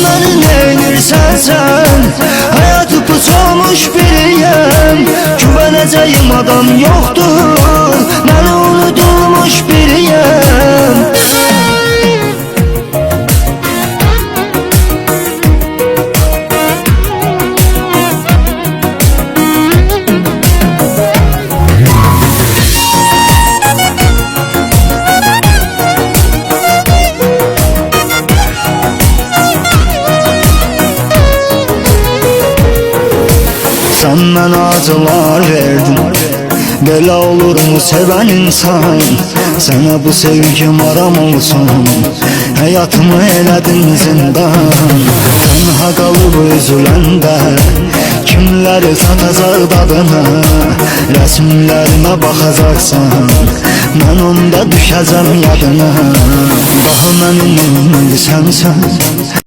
məni neynirsən sən? Hayatı puç olmuş biriyəm, güvənəcəyim adam yoxdur, məni unudulmuş biriyəm. Sen mənə acılar verdin, belə olur mu sevən insan? Sənə bu sevgim aram olsun, həyatımı elədin zindan. Tənha qalıb üzüləndə kimləri satacaq dadına? Rəsmlərimə baxacaqsan, mən onda düşəcəm yadına. Daha mənim sənsən.